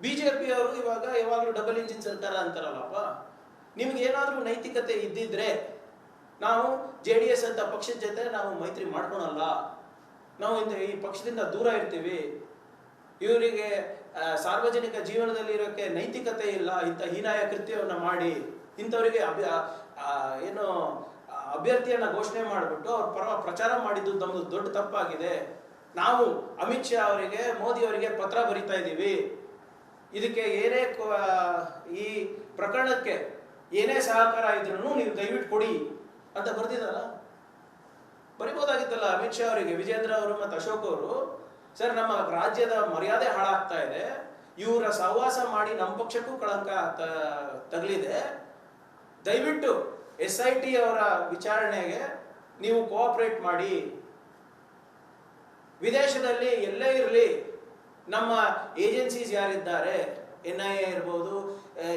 ಬಿಜೆಪಿಯವರು ಯಾವಾಗಲೂ double engine ಸರ್ಕಾರ ಅಂತಾರಲ್ಲಪ್ಪ. ನಿಮ್ಗೆ ಏನಾದರೂ ನೈತಿಕತೆ ಇದ್ದಿದ್ರೆ ನಾವು JDS ಅಂತ ಪಕ್ಷದ ಜೊತೆ ನಾವು ಮೈತ್ರಿ ಮಾಡ್ಕೊಳಲ್ಲ, ನಾವು ಈ ಪಕ್ಷದಿಂದ ದೂರ ಇರ್ತೀವಿ, ಇವರಿಗೆ ಸಾರ್ವಜನಿಕ ಜೀವನದಲ್ಲಿ ಇರೋಕ್ಕೆ ನೈತಿಕತೆ ಇಲ್ಲ, ಇಂಥ ಹೀನಾಯ ಕೃತ್ಯವನ್ನು ಮಾಡಿ ಇಂಥವರಿಗೆ ಏನು ಅಭ್ಯರ್ಥಿಯನ್ನ ಘೋಷಣೆ ಮಾಡಿಬಿಟ್ಟು ಅವ್ರ ಪರ ಪ್ರಚಾರ ಮಾಡಿದ್ದು ನಮ್ಮದು ದೊಡ್ಡ ತಪ್ಪಾಗಿದೆ. ನಾವು ಅಮಿತ್ ಶಾ ಅವರಿಗೆ, ಮೋದಿ ಅವರಿಗೆ ಪತ್ರ ಬರಿತಾ ಇದ್ದೀವಿ, ಇದಕ್ಕೆ ಏನೇ ಈ ಪ್ರಕರಣಕ್ಕೆ ಏನೇ ಸಹಕಾರ ಇದ್ರೂ ನೀವು ದಯವಿಟ್ಟು ಕೊಡಿ ಅಂತ ಬರ್ದಿದಾರ. ಬರಿಬೋದಾಗಿತ್ತಲ್ಲ ಅಮಿತ್ ಶಾ ಅವರಿಗೆ, ವಿಜೇಂದ್ರ ಅವರು ಮತ್ತು ಅಶೋಕ್ ಅವರು. ಸರ್, ನಮ್ಮ ರಾಜ್ಯದ ಮರ್ಯಾದೆ ಹಾಳಾಗ್ತಾ ಇದೆ, ಇವರ ಸಹವಾಸ ಮಾಡಿ ನಮ್ಮ ಪಕ್ಷಕ್ಕೂ ಕಳಂಕ ತಗಲಿದೆ, ದಯವಿಟ್ಟು SIT ಅವರ ವಿಚಾರಣೆಗೆ ನೀವು ಕೋಆಪರೇಟ್ ಮಾಡಿ, ವಿದೇಶದಲ್ಲಿ ಎಲ್ಲೇ ಇರಲಿ ನಮ್ಮ ಏಜೆನ್ಸೀಸ್ ಯಾರಿದ್ದಾರೆ, NIA ಇರ್ಬೋದು,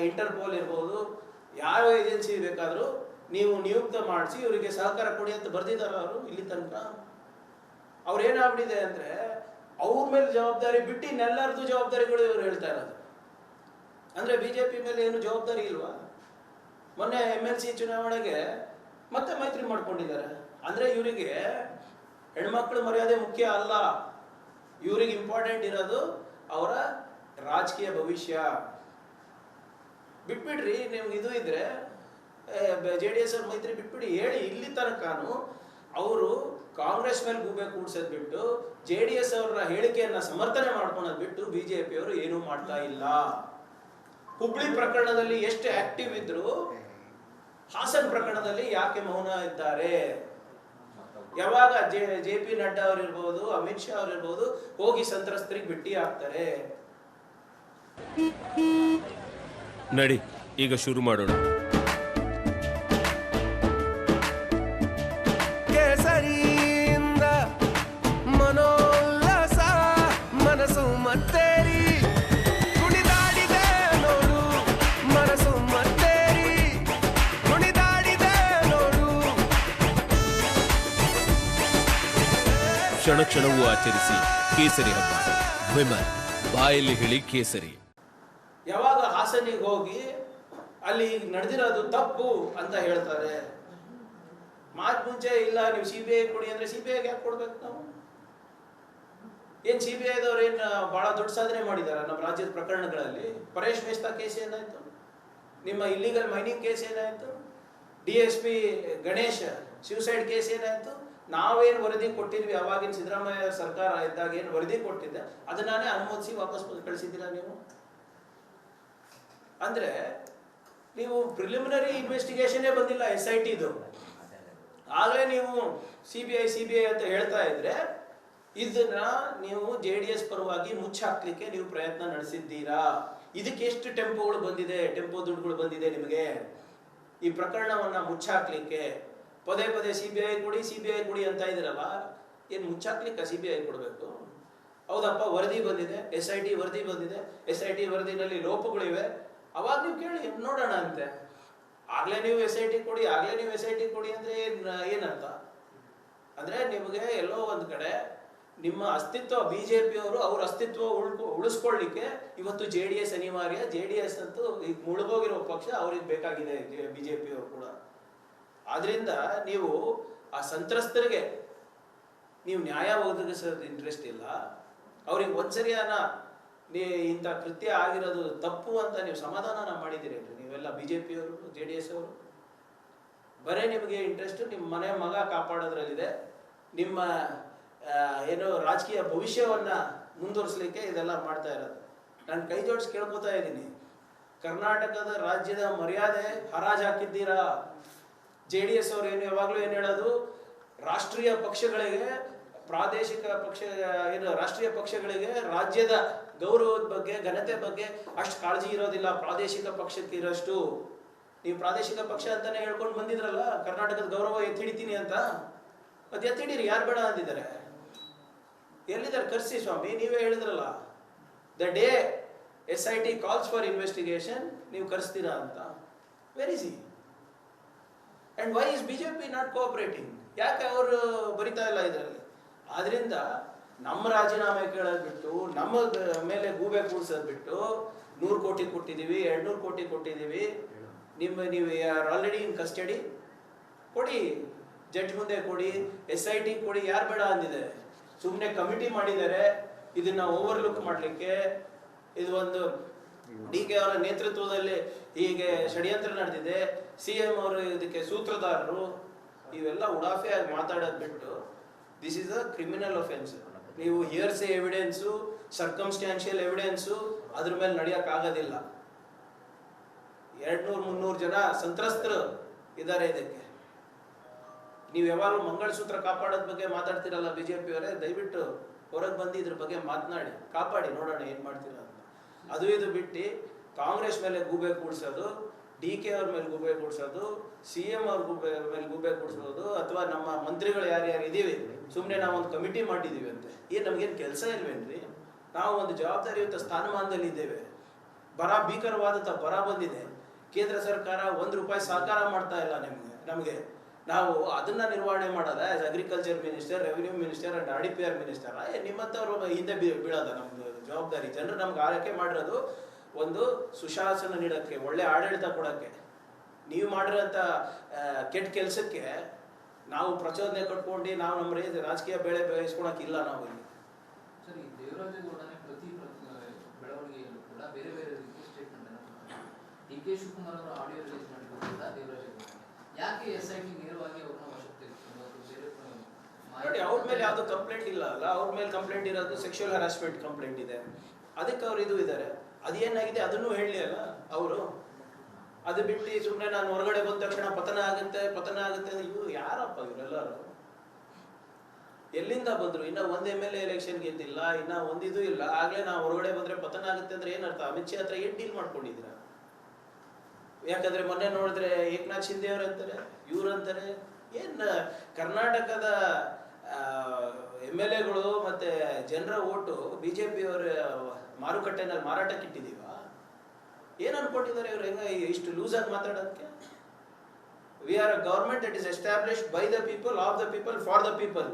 ಇಂಟರ್ಪೋಲ್ ಇರ್ಬೋದು, ಯಾವ ಏಜೆನ್ಸಿ ಬೇಕಾದರೂ ನೀವು ನಿಯುಕ್ತ ಮಾಡಿಸಿ ಇವರಿಗೆ ಸಹಕಾರ ಕೊಡಿ ಅಂತ ಬರ್ದಿದ್ದಾರೆ ಅವರು. ಇಲ್ಲಿ ತನಕ ಅವ್ರು ಏನಾಗ್ಬಿಟ್ಟಿದೆ ಅಂದರೆ ಅವ್ರ ಮೇಲೆ ಜವಾಬ್ದಾರಿ ಬಿಟ್ಟು ಇನ್ನೆಲ್ಲರದ್ದು ಜವಾಬ್ದಾರಿಗಳು ಇವರು ಹೇಳ್ತಾ ಇರೋದು. ಅಂದರೆ BJP ಮೇಲೆ ಏನು ಜವಾಬ್ದಾರಿ ಇಲ್ವಾ? ಮೊನ್ನೆ MLC ಚುನಾವಣೆಗೆ ಮತ್ತೆ ಮೈತ್ರಿ ಮಾಡ್ಕೊಂಡಿದ್ದಾರೆ. ಅಂದರೆ ಇವರಿಗೆ ಹೆಣ್ಮಕ್ಳು ಮರ್ಯಾದೆ ಮುಖ್ಯ ಅಲ್ಲ, ಇವರಿಗೆ ಇಂಪಾರ್ಟೆಂಟ್ ಇರೋದು ಅವರ ರಾಜಕೀಯ ಭವಿಷ್ಯ. ಬಿಟ್ಬಿಡ್ರಿ, ನಿಮ್ಗೆ ಇದು ಇದ್ರೆ JDS ಅವ್ರ ಮೈತ್ರಿ ಬಿಟ್ಬಿಡಿ. ಹೇಳಿ, ಇಲ್ಲಿ ತನಕನೂ ಅವರು ಕಾಂಗ್ರೆಸ್ ಮೇಲೆ ಗೂಬೆ ಕೂಡ್ಸೋದು ಬಿಟ್ಟು JDS ಅವರ ಹೇಳಿಕೆಯನ್ನ ಸಮರ್ಥನೆ ಮಾಡ್ಕೊಳೋದು ಬಿಟ್ಟು BJP ಅವರು ಏನೂ ಮಾಡ್ತಾ ಇಲ್ಲ. ಹುಬ್ಳಿ ಪ್ರಕರಣದಲ್ಲಿ ಎಷ್ಟು ಆಕ್ಟಿವ್ ಇದ್ರು, ಹಾಸನ್ ಪ್ರಕರಣದಲ್ಲಿ ಯಾಕೆ ಮೌನ ಇದ್ದಾರೆ? ಯಾವಾಗ JP ನಡ್ಡಾ ಅವರಿರ್ಬೋದು, ಅಮಿತ್ ಶಾ ಅವರಿರ್ಬೋದು ಹೋಗಿ ಸಂತ್ರಸ್ತರಿಗೆ ಭೇಟಿ ಆಗ್ತಾರೆ? ನಡಿ, ಈಗ ಶುರು ಮಾಡೋಣ. ಕೇಸರಿಯಿಂದ ಮನೋಲ್ಲಾಸ ಮನಸ್ಸು ಮತ್ತೇರಿ ಕುಣಿದಾಡಿದೆ ನೋಡು, ಮನಸ್ಸು ಮತ್ತೇರಿ ಕುಣಿದಾಡಿದೆ ನೋಡು. ಕ್ಷಣ ಕ್ಷಣವೂ ಆಚರಿಸಿ ಕೇಸರಿ ಹಬ್ಬ. ವಿಮಲ್ ಬಾಯಲ್ಲಿ ಹೇಳಿ ಕೇಸರಿ. ಯಾವಾಗ ಹಾಸನಿಗೆ ಹೋಗಿ ಅಲ್ಲಿ ನಡೆದಿರೋದು ತಪ್ಪು ಅಂತ ಹೇಳ್ತಾರೆ, ಮಾತು ಮುಂಚೆ ಇಲ್ಲ ನೀವು CBI ಕೊಡಿ ಅಂದ್ರೆ CBIಗೆ ಯಾಕೆ ಕೊಡ್ಬೇಕು ನಾವು? ಏನ್ CBIದವ್ರು ಏನು ಬಹಳ ದೊಡ್ಡ ಸಾಧನೆ ಮಾಡಿದಾರ ನಮ್ಮ ರಾಜ್ಯದ ಪ್ರಕರಣಗಳಲ್ಲಿ? ಪರೇಶ್ ಮೇಸ್ತಾ ಕೇಸ್ ಏನಾಯ್ತು? ನಿಮ್ಮ ಇಲ್ಲಿಗಲ್ ಮೈನಿಂಗ್ ಕೇಸ್ ಏನಾಯ್ತು? DSP ಗಣೇಶ್ ಸೂಸೈಡ್ ಕೇಸ್ ಏನಾಯ್ತು? ನಾವೇನು ವರದಿ ಕೊಟ್ಟಿದ್ವಿ ಅವಾಗಿನ ಸಿದ್ದರಾಮಯ್ಯ ಸರ್ಕಾರ ಇದ್ದಾಗ ಏನು ವರದಿ ಕೊಟ್ಟಿದ್ದೆ ಅದನ್ನೇ ಅನುಮೋದಿಸಿ ವಾಪಸ್ ಕಳಿಸಿದ್ದೀರಾ ನೀವು? ಅಂದ್ರೆ ನೀವು ಪ್ರಿಲಿಮಿನರಿ ಇನ್ವೆಸ್ಟಿಗೇಷನ್ ಬಂದಿಲ್ಲ SITದು, ಆಗಲೇ ನೀವು CBI ಅಂತ ಹೇಳ್ತಾ ಇದ್ರೆ ಇದನ್ನ ನೀವು JDS ಪರವಾಗಿ ಮುಚ್ಚಾಕ್ಲಿಕ್ಕೆ ನೀವು ಪ್ರಯತ್ನ ನಡೆಸಿದ್ದೀರಾ. ಇದಕ್ಕೆ ಎಷ್ಟು ಟೆಂಪೋಗಳು ಬಂದಿದೆ, ಟೆಂಪೋ ದುಡ್ಡುಗಳು ಬಂದಿದೆ ನಿಮಗೆ ಈ ಪ್ರಕರಣವನ್ನ ಮುಚ್ಚಾಕ್ಲಿಕ್ಕೆ? ಪದೇ ಪದೇ CBI ಕೊಡಿ ಅಂತ ಇದ್ದೀರಲ್ಲ, ಏನು ಮುಚ್ಚಾಕ್ಲಿಕ್ಕೆ CBI ಕೊಡಬೇಕು? ಹೌದಪ್ಪ, ವರದಿ ಬಂದಿದೆ, SIT ವರದಿ ಬಂದಿದೆ, SIT ವರದಿನಲ್ಲಿ ಲೋಪಗಳಿವೆ, ಅವಾಗ ನೀವು ಕೇಳಿ ನೋಡೋಣ ಅಂತೆ. ಆಗ್ಲೇ ನೀವು SIT ಕೊಡಿ ಅಂದ್ರೆ ಏನರ್ಥ? ಅಂದ್ರೆ ನಿಮಗೆ ಎಲ್ಲೋ ಒಂದ್ ಕಡೆ ನಿಮ್ಮ ಅಸ್ತಿತ್ವ, BJP ಅವರು ಅವ್ರ ಅಸ್ತಿತ್ವ ಉಳಿಸ್ಕೊಳ್ಳಿಕ್ಕೆ ಇವತ್ತು JDS ಅನಿವಾರ್ಯ. JDS ಅಂತೂ ಈಗ ಮುಳುಗೋಗಿರೋ ಪಕ್ಷ, ಅವ್ರಿಗೆ ಬೇಕಾಗಿದೆ BJP ಅವರು ಕೂಡ. ಆದ್ರಿಂದ ನೀವು ಆ ಸಂತ್ರಸ್ತರಿಗೆ ನೀವು ನ್ಯಾಯ ಒದಗಿಸೋದು ಇಂಟ್ರೆಸ್ಟ್ ಇಲ್ಲ, ಅವ್ರಿಗೆ ಒಂದ್ಸರಿಯಾನ ಇಂಥ ಕೃತ್ಯ ಆಗಿರೋದು ತಪ್ಪು ಅಂತ ನೀವು ಸಮಾಧಾನ ಮಾಡಿದ್ದೀರಿ ನೀವೆಲ್ಲ BJP ಅವರು, JDS ಅವರು. ಬರೇ ನಿಮಗೆ ಇಂಟ್ರೆಸ್ಟ್ ನಿಮ್ಮ ಮನೆ ಮಗ ಕಾಪಾಡೋದ್ರಲ್ಲಿದೆ, ನಿಮ್ಮ ಏನು ರಾಜಕೀಯ ಭವಿಷ್ಯವನ್ನ ಮುಂದುವರಿಸಲಿಕ್ಕೆ ಇದೆಲ್ಲ ಮಾಡ್ತಾ ಇರೋದು. ನಾನು ಕೈ ಜೋಡಿಸಿ ಕೇಳ್ಕೊತಾ ಇದ್ದೀನಿ, ಕರ್ನಾಟಕದ ರಾಜ್ಯದ ಮರ್ಯಾದೆ ಹರಾಜು ಹಾಕಿದ್ದೀರಾ. JDS ಅವರು ಯಾವಾಗಲೂ ಏನು ಹೇಳೋದು, ರಾಷ್ಟ್ರೀಯ ಪಕ್ಷಗಳಿಗೆ, ಪ್ರಾದೇಶಿಕ ಪಕ್ಷ ರಾಷ್ಟ್ರೀಯ ಪಕ್ಷಗಳಿಗೆ ರಾಜ್ಯದ ಗೌರವದ ಬಗ್ಗೆ, ಘನತೆ ಬಗ್ಗೆ ಅಷ್ಟು ಕಾಳಜಿ ಇರೋದಿಲ್ಲ, ಪ್ರಾದೇಶಿಕ ಪಕ್ಷಕ್ಕೆ ಇರೋಷ್ಟು. ನೀವು ಪ್ರಾದೇಶಿಕ ಪಕ್ಷ ಅಂತಾನೆ ಹೇಳ್ಕೊಂಡು ಬಂದಿದ್ರಲ್ಲ, ಕರ್ನಾಟಕದ ಗೌರವ ಎತ್ತಿಡಿತೀನಿ ಅಂತ. ಅದು ಎತ್ತಿಡಿರಿ, ಯಾರು ಬೇಡ ಅಂದಿದ್ದಾರೆ? ಎಲ್ಲಿದ್ದಾರೆ? ಕರ್ಸಿ ಸ್ವಾಮಿ, ನೀವೇ ಹೇಳಿದ್ರಲ್ಲ, the day SIT calls for investigation ನೀವು ಕರೆಸ್ತೀರಾ ಅಂತ. Where is he? And why is BJP not cooperating? ಯಾಕೆ ಅವರು ಬರಿತಾ ಇಲ್ಲ ಇದರಲ್ಲಿ? ಆದ್ರಿಂದ ನಮ್ಮ ರಾಜೀನಾಮೆ ಕೇಳೋದು ಬಿಟ್ಟು ನಮ್ಮ ಮೇಲೆ ಗೂಬೆ ಕೂಡ್ಸೋದು ಬಿಟ್ಟು 100 ಕೋಟಿ ಕೊಟ್ಟಿದ್ದೀವಿ, 200 ಕೋಟಿ ಕೊಟ್ಟಿದ್ದೀವಿ, ನೀವು ಆಲ್ರೆಡಿ ಇನ್ ಕಸ್ಟಡಿ ಕೊಡಿ, ಜಡ್ಜ್ ಮುಂದೆ ಕೊಡಿ, SIT ಕೊಡಿ, ಯಾರು ಬೇಡ ಅಂದಿದೆ. ಸುಮ್ಮನೆ ಕಮಿಟಿ ಮಾಡಿದ್ದಾರೆ ಇದನ್ನ ಓವರ್ಲುಕ್ ಮಾಡಲಿಕ್ಕೆ. ಇದು ಒಂದು DK ಅವರ ನೇತೃತ್ವದಲ್ಲಿ ಹೀಗೆ ಷಡ್ಯಂತ್ರ ನಡೆದಿದೆ, CM ಅವರು ಇದಕ್ಕೆ ಸೂತ್ರಧಾರರು, ಇವೆಲ್ಲ ಉಡಾಫೆಯಾಗಿ ಮಾತಾಡೋದು ಬಿಟ್ಟು this is a criminal offence. ನೀವು ಹಿಯರ್ಸೆ ಎವಿಡೆನ್ಸು, ಸರ್ಕಮ್ಸ್ಟ್ಯಾನ್ಷಿಯಲ್ ಎವಿಡೆನ್ಸು ಅದ್ರ ಮೇಲೆ ನಡೆಯೋಕ್ಕಾಗೋದಿಲ್ಲ. 200-300 ಜನ ಸಂತ್ರಸ್ತರು ಇದ್ದಾರೆ ಇದಕ್ಕೆ. ನೀವು ಯಾವಾಗಲೂ ಮಂಗಳಸೂತ್ರ ಕಾಪಾಡೋದ್ ಬಗ್ಗೆ ಮಾತಾಡ್ತಿರಲ್ಲ BJP ಅವರೇ, ದಯವಿಟ್ಟು ಹೊರಗೆ ಬಂದು ಇದ್ರ ಬಗ್ಗೆ ಮಾತನಾಡಿ, ಕಾಪಾಡಿ, ನೋಡೋಣ ಏನ್ ಮಾಡ್ತೀರಾ ಅಂತ. ಅದು ಇದು ಬಿಟ್ಟು ಕಾಂಗ್ರೆಸ್ ಮೇಲೆ ಗೂಬೆ ಕೂಡ್ಸೋದು, DK ಅವ್ರ ಮೇಲೆ ಗೂಬೆ ಕೂಡ್ಸೋದು, CM ಅವ್ರ ಮೇಲೆ ಗೂಬೆ ಕೂಡ್ಸೋದು, ಅಥವಾ ನಮ್ಮ ಮಂತ್ರಿಗಳು ಯಾರ್ಯಾರು ಇದೀವಿ ಸುಮ್ಮನೆ ನಾವೊಂದು ಕಮಿಟಿ ಮಾಡಿದೀವಿ ಅಂತ. ನಮ್ಗೇನು ಕೆಲಸ ಇಲ್ವೇನ್ರಿ? ನಾವು ಒಂದು ಜವಾಬ್ದಾರಿಯುತ ಸ್ಥಾನಮಾನದಲ್ಲಿ ಇದ್ದೇವೆ. ಭೀಕರವಾದ ಬರ ಬಂದಿದೆ, ಕೇಂದ್ರ ಸರ್ಕಾರ ₹1 ಸಹಕಾರ ಮಾಡ್ತಾ ಇಲ್ಲ ನಮಗೆ. ನಾವು ಅದನ್ನ ನಿರ್ವಹಣೆ ಮಾಡೋದ as agriculture minister, revenue minister and RDPR minister. ನಿಮ್ಮಂಥವ್ರು ಹಿಂದೆ ಬೀಳೋದ ನಮ್ದು ಜವಾಬ್ದಾರಿ? ಜನರು ನಮ್ಗೆ ಆರೈಕೆ ಮಾಡಿರೋದು ಒಂದು ಸುಶಾಸನ ನೀಡೋಕ್ಕೆ, ಒಳ್ಳೆ ಆಡಳಿತ ಕೊಡೋಕ್ಕೆ. ನೀವು ಮಾಡಿರೋಂಥ ಕೆಟ್ಟ ಕೆಲಸಕ್ಕೆ ನಾವು ಪ್ರಚೋದನೆ ಕಟ್ಕೊಂಡು ನಾವು ನಮ್ಮ ರಾಜಕೀಯ ಬೆಳೆ ಬೇಯಿಸ್ಕೊಳಕ್ಕಿಲ್ಲ ನಾವು ಇಲ್ಲಿ. ಸರ್, ಈ ದೇವರಾಜೇಗೌಡನೇ ಪ್ರತಿ ಬೆಳವಣಿಗೆಯಲ್ಲೂ ಕೂಡ ಬೇರೆ ಬೇರೆ ರೀತಿಯ ಸ್ಟೇಟ್ಮೆಂಟ್ ಅನ್ನು DK ಶಿವಕುಮಾರ್ ಅವರ ಆಡಿಯೋ ರಿಲೀಸ್ ಮಾಡಿದ್ರು ಕೂಡ ದೇವರಾಜೇಗೌಡ ಯಾಕೆ SIT ನೇರವಾಗಿ ಅವ್ರನ್ನ ವಶಕ್ಕೆ ನೋಡಿ, ಅವ್ರ ಮೇಲೆ ಯಾವ್ದು ಕಂಪ್ಲೇಂಟ್ ಇಲ್ಲ ಅಲ್ಲ. ಅವ್ರ ಮೇಲೆ ಕಂಪ್ಲೇಂಟ್ ಇರೋದು ಸೆಕ್ಷುವಲ್ ಹರಾಸ್ಮೆಂಟ್ ಕಂಪ್ಲೇಂಟ್ ಇದೆ, ಅದಕ್ಕೆ ಅವ್ರು ಇದು ಇದ್ದಾರೆ. ಅದೇನಾಗಿದೆ ಅದನ್ನು ಹೇಳಿ ಅಲ್ಲ ಅವರು. ಅದು ಬಿಟ್ಟು ಸುಮ್ಮನೆ ನಾನು ಹೊರಗಡೆ ಬಂದ ತಕ್ಷಣ ಪತನ ಆಗುತ್ತೆ ಇವ್ರು ಯಾರಪ್ಪ ಇವರೆಲ್ಲರೂ? ಎಲ್ಲಿಂದ ಬಂದ್ರು? ಇನ್ನ ಒಂದ್ MLA ಎಲೆಕ್ಷನ್ ಗೆದ್ದಿಲ್ಲ, ಇನ್ನ ಒಂದಿದು ಇಲ್ಲ, ಆಗ್ಲೇ ನಾವು ಹೊರಗಡೆ ಬಂದ್ರೆ ಪತನ ಆಗುತ್ತೆ ಅಂದ್ರೆ ಏನರ್ಥ? ಅಮಿತ್ ಶಾ ಹತ್ರ ಏನ್ ಡೀಲ್ ಮಾಡ್ಕೊಂಡಿದ್ದೀರಾ? ಯಾಕಂದ್ರೆ ಮೊನ್ನೆ ನೋಡಿದ್ರೆ ಏಕನಾಥ್ ಶಿಂದೆ ಅವ್ರು ಅಂತಾರೆ, ಇವ್ರು ಅಂತಾರೆ. ಏನ್ ಕರ್ನಾಟಕದ MLAಗಳು ಮತ್ತೆ ಜನರ ಓಟು BJP ಅವರ ಮಾರುಕಟ್ಟೆನಲ್ಲಿ ಮಾರಾಟಕ್ಕೆ ಇಟ್ಟಿದೀವ? ಏನ್ ಅನ್ಕೊಂಡಿದ್ದಾರೆ ಇವ್ರು? ಹೆಂಗ ಇಷ್ಟು ಲೂಸ್ ಆಗಿ ಮಾತಾಡೋದಕ್ಕೆ? We are a government that is established by the people, of the people, for the people.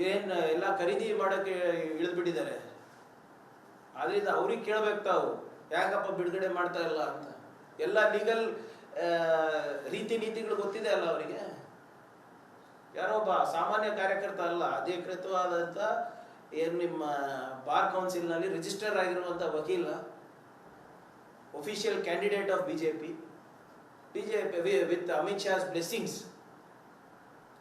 ಏನ್ ಎಲ್ಲ ಖರೀದಿ ಮಾಡಕ್ಕೆ ಇಳಿದ್ಬಿಟ್ಟಿದ್ದಾರೆ. ಆದ್ರಿಂದ ಅವ್ರಿಗೆ ಕೇಳ್ಬೇಕು ತಾವು, ಯಾಕಪ್ಪ ಬಿಡುಗಡೆ ಮಾಡ್ತಾ ಇಲ್ಲ ಅಂತ. ಎಲ್ಲ ಲೀಗಲ್ ರೀತಿ ನೀತಿಗಳು ಗೊತ್ತಿದೆ ಅಲ್ಲ ಅವರಿಗೆ. ಯಾರೋ ಒಬ್ಬ ಸಾಮಾನ್ಯ ಕಾರ್ಯಕರ್ತ ಅಲ್ಲ, ಅಧಿಕೃತವಾದಂತ ಏನು ನಿಮ್ಮ ಬಾರ್ ಕೌನ್ಸಿಲ್ ನಲ್ಲಿ ರಿಜಿಸ್ಟರ್ ಆಗಿರುವಂತ ವಕೀಲ, official candidate of BJP with Amit Shah's blessings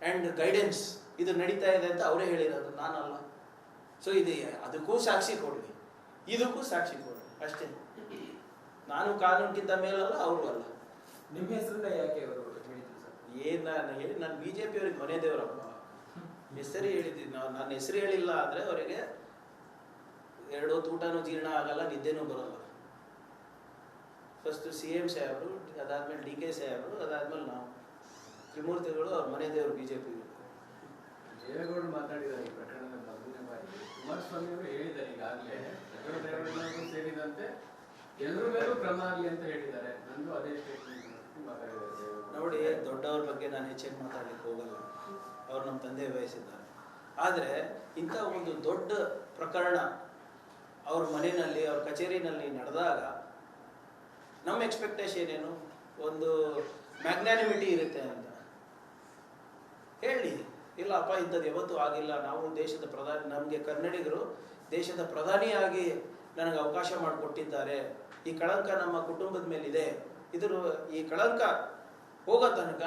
and guidance ಇದು ನಡೀತಾ ಇದೆ ಅಂತ ಅವರೇ ಹೇಳಿರೋದು, ನಾನಲ್ಲ. ಸೊ ಇದು ಅದಕ್ಕೂ ಸಾಕ್ಷಿ ಕೊಡ್ಲಿ, ಇದಕ್ಕೂ ಸಾಕ್ಷಿ ಕೊಡ್ಲಿ ಅಷ್ಟೇ. ನಾನು ಕಾನೂನಿಗಿಂತ ಮೇಲಲ್ಲ, ಅವರು ಅಲ್ಲ. ನಿಮ್ಮ ಹೆಸರನ್ನ ಯಾಕೆ ಅವರು ಹೇಳಿದ್ರು ಸರ್? ಏನ್ ನಾನು ಹೇಳಿ, ನಾನು BJP ಅವ್ರಿಗೆ ಮನೆ ದೇವರಪ್ಪ, ಹೆಸರು ಹೇಳಿದ್ದೀನಿ. ನನ್ನ ಹೆಸರು ಹೇಳಿಲ್ಲ ಅಂದ್ರೆ ಅವರಿಗೆ 2 ಹೊತ್ತು ಊಟನೂ ಜೀರ್ಣ ಆಗಲ್ಲ, ನಿದ್ದೆನೂ ಬರೋಲ್ಲ. ಫಸ್ಟ್ CM ಸಾಹೇಬರು, ಅದಾದ್ಮೇಲೆ DK ಸಾಹೇಬರು, ಅದಾದ್ಮೇಲೆ ನಾವು ತ್ರಿಮೂರ್ತಿಗಳು ಅವ್ರ ಮನೆ ದೇವರು BJP. ದೇವೇಗೌಡರು ಮಾತಾಡಿದ್ದಾರೆ ಈ ಪ್ರಕರಣದ ಮೊದಲನೇ ಬಾರಿ. ಕುಮಾರಸ್ವಾಮಿ ಅವರು ಹೇಳಿದ್ದಾರೆ ಈಗಾಗಲೇ ದೇವೇಗೌಡರು ಸೇರಿದಂತೆ ಎಲ್ಲರ ಮೇಲೂ ಕ್ರಮ ಆಗಲಿ ಅಂತ ಹೇಳಿದ್ದಾರೆ. ನಂದು ಅದೇ ಸ್ಟೇಟ್ಮೆಂಟ್ ಮಾತಾಡಿದ್ದಾರೆ. ನೋಡಿ, ದೊಡ್ಡವ್ರ ಬಗ್ಗೆ ನಾನು ಹೆಚ್ಚಾಗಿ ಮಾತಾಡ್ಲಿಕ್ಕೆ ಹೋಗಲ್ಲ, ಅವ್ರು ನಮ್ಮ ತಂದೆ ವಹಿಸಿದ್ದಾರೆ. ಆದರೆ ಇಂಥ ಒಂದು ದೊಡ್ಡ ಪ್ರಕರಣ ಅವ್ರ ಮನೆಯಲ್ಲಿ, ಅವ್ರ ಕಚೇರಿನಲ್ಲಿ ನಡೆದಾಗ ನಮ್ಮ ಎಕ್ಸ್ಪೆಕ್ಟೇಷನ್ ಏನು? ಒಂದು ಮ್ಯಾಗ್ನಾನಿಮಿಟಿ ಇರುತ್ತೆ ಅಂತ ಹೇಳಿ. ಇಲ್ಲಪ್ಪ, ಇಂಥದ್ದು ಯಾವತ್ತೂ ಆಗಿಲ್ಲ, ನಾವು ದೇಶದ ಪ್ರಧಾನಿ, ನಮಗೆ ಕನ್ನಡಿಗರು ದೇಶದ ಪ್ರಧಾನಿಯಾಗಿ ನನಗೆ ಅವಕಾಶ ಮಾಡಿಕೊಟ್ಟಿದ್ದಾರೆ, ಈ ಕಳಂಕ ನಮ್ಮ ಕುಟುಂಬದ ಮೇಲಿದೆ, ಈ ಕಳಂಕ ಹೋಗೋ ತನಕ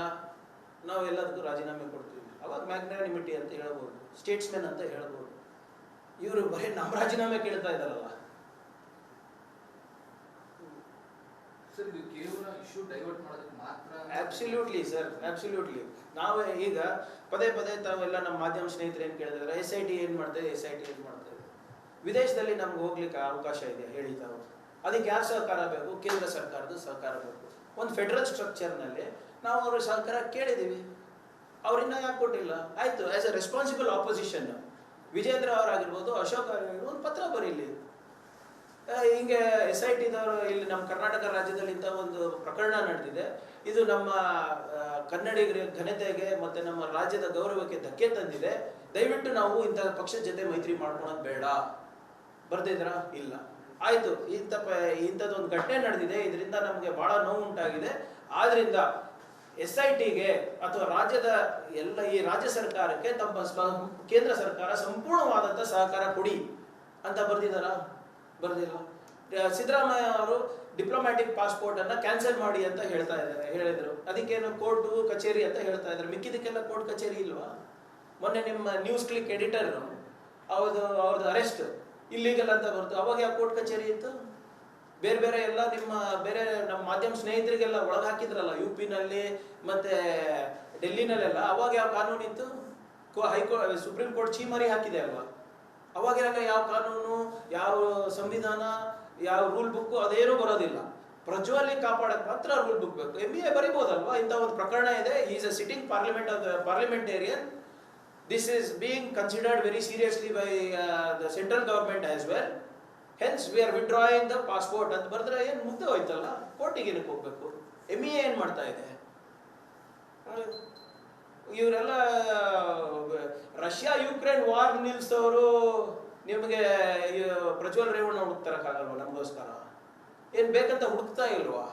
ನಾವು ಎಲ್ಲದಕ್ಕೂ ರಾಜೀನಾಮೆ ಕೊಡ್ತೀವಿ. ಅವಾಗ ಮ್ಯಾಗ್ನಾನಿಮಿಟಿ ಅಂತ ಹೇಳ್ಬೋದು, ಸ್ಟೇಟ್ಸ್ಮೆನ್ ಅಂತ ಹೇಳ್ಬೋದು. ಇವರು ಬರೀ ನಮ್ಮ ರಾಜೀನಾಮೆ ಕೇಳ್ತಾ ಇದ್ದಾರಲ್ಲ. ಸರ್, ಇದು ಕೇವಲ ಇಶ್ಯೂ ಡೈವರ್ಟ್ ಮಾಡೋದಕ್ಕೆ ಮಾತ್ರ? Absolutely sir, absolutely. ನಾವು ಈಗ ಪದೇ ತಾವೆಲ್ಲ ನಮ್ಮ ಮಾಧ್ಯಮ ಸ್ನೇಹಿತರು ಏನು ಕೇಳಿದ್ರೆ, SIT ಏನು ಮಾಡ್ತಾರೆ, SIT ಏನು ಮಾಡ್ತಾರೆ? ವಿದೇಶದಲ್ಲಿ ನಮ್ಗೆ ಹೋಗ್ಲಿಕ್ಕೆ ಅವಕಾಶ ಇದೆ ಹೇಳಿ ತಾವು. ಅದಕ್ಕೆ ಯಾರು ಸಹಕಾರ ಬೇಕು? ಕೇಂದ್ರ ಸರ್ಕಾರದ ಸಹಕಾರ ಬೇಕು. ಒಂದು ಫೆಡರಲ್ ಸ್ಟ್ರಕ್ಚರ್ನಲ್ಲಿ ನಾವು ಅವ್ರ ಸಹಕಾರ ಕೇಳಿದ್ದೀವಿ, ಅವ್ರಿನ್ನ ಯಾಕೆ ಕೊಟ್ಟಿಲ್ಲ? ಆಯ್ತು, as a responsible opposition Vijayendra ಅವರಾಗಿರ್ಬೋದು, ಅಶೋಕ್ ಅವರಾಗಿರ್ಬೋದು, ಒಂದು ಪತ್ರ ಬರೀಲಿ. ಹಿಂಗೆ SIT ದವರು ಇಲ್ಲಿ ನಮ್ಮ ಕರ್ನಾಟಕ ರಾಜ್ಯದಲ್ಲಿ ಇಂಥ ಒಂದು ಪ್ರಕರಣ ನಡೆದಿದೆ, ಇದು ನಮ್ಮ ಕನ್ನಡಿಗರ ಘನತೆಗೆ ಮತ್ತೆ ನಮ್ಮ ರಾಜ್ಯದ ಗೌರವಕ್ಕೆ ಧಕ್ಕೆ ತಂದಿದೆ, ದಯವಿಟ್ಟು ನಾವು ಇಂಥ ಪಕ್ಷದ ಜೊತೆ ಮೈತ್ರಿ ಮಾಡ್ಕೊಳೋದು ಬೇಡ ಬರ್ದಿದ್ರ? ಇಲ್ಲ. ಆಯ್ತು, ಇಂಥದ್ದೊಂದು ಘಟನೆ ನಡೆದಿದೆ, ಇದರಿಂದ ನಮಗೆ ಬಹಳ ನೋವು ಉಂಟಾಗಿದೆ, ಆದ್ರಿಂದ SITಗೆ ಅಥವಾ ರಾಜ್ಯದ ಈ ರಾಜ್ಯ ಸರ್ಕಾರಕ್ಕೆ ತಮ್ಮ ಕೇಂದ್ರ ಸರ್ಕಾರ ಸಂಪೂರ್ಣವಾದಂಥ ಸಹಕಾರ ಕೊಡಿ ಅಂತ ಬರ್ದಿದಾರ? ಬರ್ದಿಲ್ಲ. ಸಿದ್ದರಾಮಯ್ಯ ಅವರು ಡಿಪ್ಲೊಮ್ಯಾಟಿಕ್ ಪಾಸ್ಪೋರ್ಟ್ ಅನ್ನ ಕ್ಯಾನ್ಸಲ್ ಮಾಡಿ ಅಂತ ಹೇಳಿದ್ರು. ಅದಕ್ಕೇನು ಕೋರ್ಟು ಕಚೇರಿ ಅಂತ ಹೇಳ್ತಾ ಇದ್ದಾರೆ, ಮಿಕ್ಕಿದಕ್ಕೆಲ್ಲ ಕೋರ್ಟ್ ಕಚೇರಿ ಇಲ್ವಾ? ಮೊನ್ನೆ ನಿಮ್ಮ ನ್ಯೂಸ್ ಕ್ಲಿಕ್ ಎಡಿಟರ್ ಅವ್ರದ್ದು ಅರೆಸ್ಟ್ ಇಲ್ಲಿಗಲ್ ಅಂತ ಬರ್ತು, ಅವಾಗ ಯಾವ ಕೋರ್ಟ್ ಕಚೇರಿ ಇತ್ತು? ಬೇರೆ ಎಲ್ಲ ನಮ್ಮ ಮಾಧ್ಯಮ ಸ್ನೇಹಿತರಿಗೆಲ್ಲ ಒಳಗೆ ಹಾಕಿದ್ರಲ್ಲ, UP-ನಲ್ಲಿ ಮತ್ತೆ ಡೆಲ್ಲಿನಲ್ಲೆಲ್ಲ, ಅವಾಗ ಯಾವ ಕಾನೂನು ಇತ್ತು? ಹೈಕೋರ್ಟ್ ಸುಪ್ರೀಂ ಕೋರ್ಟ್ ಚೀಮಾರಿ ಹಾಕಿದೆ ಅಲ್ವಾ? ಅವಾಗೆಲ್ಲ ಯಾವ ಕಾನೂನು, ಯಾವ ಸಂವಿಧಾನ, ಯಾವ ರೂಲ್ ಬುಕ್ ಅದೇನೂ ಬರೋದಿಲ್ಲ. ಪ್ರಜ್ವಲಿ ಕಾಪಾಡಕ್ ಮಾತ್ರ ರೂಲ್ ಬುಕ್ ಬೇಕು. MBA ಬರಿಬೋದಲ್ವಾ? ಇಂಥ ಒಂದು ಪ್ರಕರಣ ಇದೆ, is a sitting parliamentarian, this is being considered very seriously by the central government as well, hence we are withdrawing the passport ಅಂತ ಬರೆದ್ರೆ ಏನು ಮುಗ್ದೆ ಹೋಯ್ತಲ್ಲ, ಕೋರ್ಟಿಗೆ ಏನಕ್ಕೆ ಹೋಗ್ಬೇಕು? MBA ಏನ್ ಮಾಡ್ತಾ ಇದೆ? ಇವರೆಲ್ಲ ರಷ್ಯಾ ಯುಕ್ರೇನ್ ವಾರ್ ನಿಲ್ಸೋರು ನಿಮಗೆ ಪ್ರಜ್ವಲ್ ರೇವಣ್ಣ ಹುಡುಕ್ತಾರಕ್ಕಾಗಲ್ವಾ? ನಮಗೋಸ್ಕರ ಏನ್ ಬೇಕಂತ ಹುಡುಕ್ತಾ ಇಲ್ವಾ?